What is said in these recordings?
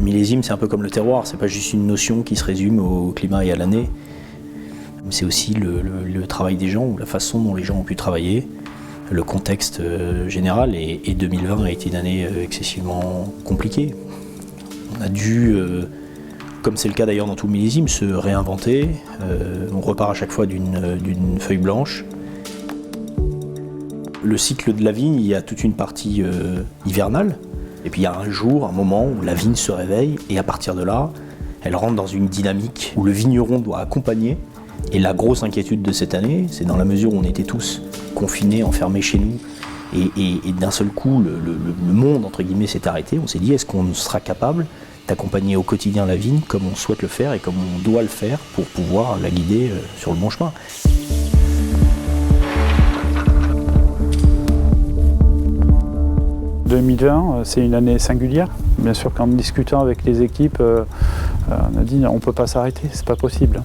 millésime, c'est un peu comme le terroir, c'est pas juste une notion qui se résume au climat et à l'année. C'est aussi le travail des gens, la façon dont les gens ont pu travailler, le contexte général. Et 2020 a été une année excessivement compliquée. On a dû, comme c'est le cas d'ailleurs dans tout le millésime, se réinventer. On repart à chaque fois d'une feuille blanche. Le cycle de la vigne, il y a toute une partie hivernale. Et puis il y a un jour, un moment où la vigne se réveille et à partir de là, elle rentre dans une dynamique où le vigneron doit accompagner. Et la grosse inquiétude de cette année, c'est dans la mesure où on était tous confinés, enfermés chez nous, et d'un seul coup, le monde, entre guillemets, s'est arrêté. On s'est dit, est-ce qu'on sera capable d'accompagner au quotidien la vigne comme on souhaite le faire et comme on doit le faire pour pouvoir la guider sur le bon chemin. 2020, c'est une année singulière. Bien sûr qu'en discutant avec les équipes, on a dit on ne peut pas s'arrêter, c'est pas possible.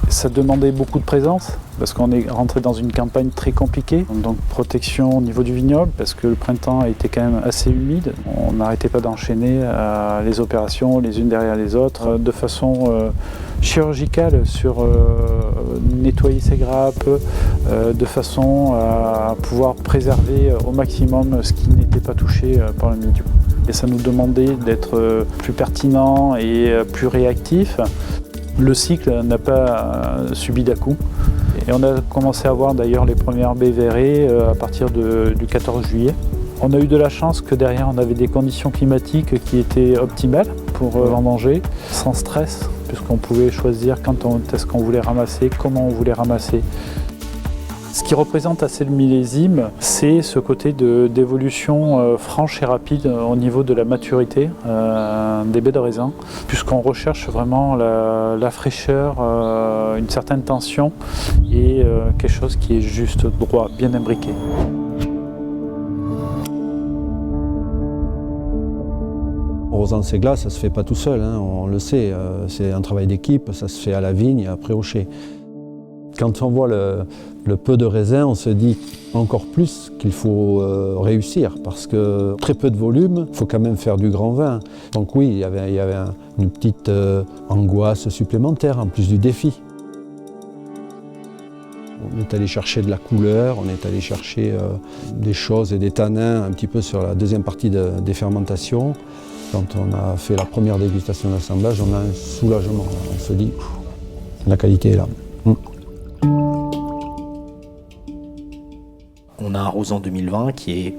Ça demandait beaucoup de présence parce qu'on est rentré dans une campagne très compliquée. Donc protection au niveau du vignoble parce que le printemps était quand même assez humide. On n'arrêtait pas d'enchaîner les opérations les unes derrière les autres de façon chirurgicale sur nettoyer ses grappes, de façon à pouvoir préserver au maximum ce qui n'était pas touché par le milieu. Et ça nous demandait d'être plus pertinent et plus réactif. Le cycle n'a pas subi d'à-coups et on a commencé à voir d'ailleurs les premières baies verrées à partir du 14 juillet. On a eu de la chance que derrière on avait des conditions climatiques qui étaient optimales pour vendanger, sans stress, puisqu'on pouvait choisir quand est-ce qu'on voulait ramasser, comment on voulait ramasser. Ce qui représente assez le millésime, c'est ce côté d'évolution franche et rapide au niveau de la maturité des baies de raisin, puisqu'on recherche vraiment la fraîcheur, une certaine tension et quelque chose qui est juste droit, bien imbriqué. Rosan-Ségla, ça ne se fait pas tout seul, hein, on le sait, c'est un travail d'équipe, ça se fait à la vigne et après au chai. Quand on voit le peu de raisin, on se dit encore plus qu'il faut réussir parce que très peu de volume, il faut quand même faire du grand vin. Donc oui, il y avait une petite angoisse supplémentaire en plus du défi. On est allé chercher de la couleur, on est allé chercher des choses et des tanins un petit peu sur la deuxième partie des fermentations. Quand on a fait la première dégustation d'assemblage, on a un soulagement. On se dit, la qualité est là. On a un Rosan 2020 qui est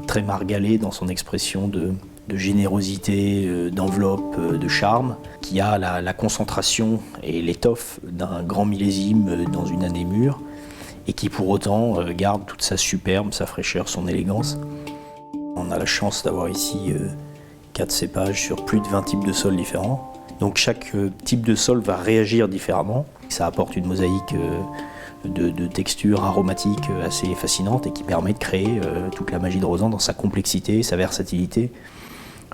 très margalé dans son expression de générosité, d'enveloppe, de charme, qui a la concentration et l'étoffe d'un grand millésime dans une année mûre, et qui pour autant garde toute sa superbe, sa fraîcheur, son élégance. On a la chance d'avoir ici 4 cépages sur plus de 20 types de sols différents. Donc chaque type de sol va réagir différemment. Ça apporte une mosaïque de textures aromatiques assez fascinantes et qui permet de créer toute la magie de Rosan dans sa complexité, sa versatilité,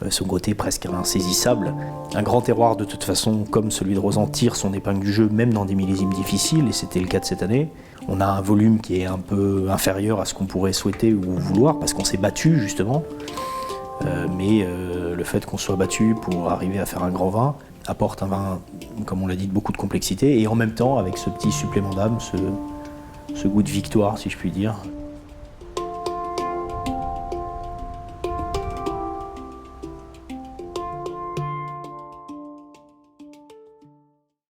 son côté presque insaisissable. Un grand terroir de toute façon, comme celui de Rosan, tire son épingle du jeu même dans des millésimes difficiles et c'était le cas de cette année. On a un volume qui est un peu inférieur à ce qu'on pourrait souhaiter ou vouloir parce qu'on s'est battu justement. Mais le fait qu'on soit battu pour arriver à faire un grand vin apporte un vin, comme on l'a dit, de beaucoup de complexité et en même temps avec ce petit supplément d'âme, ce goût de victoire si je puis dire.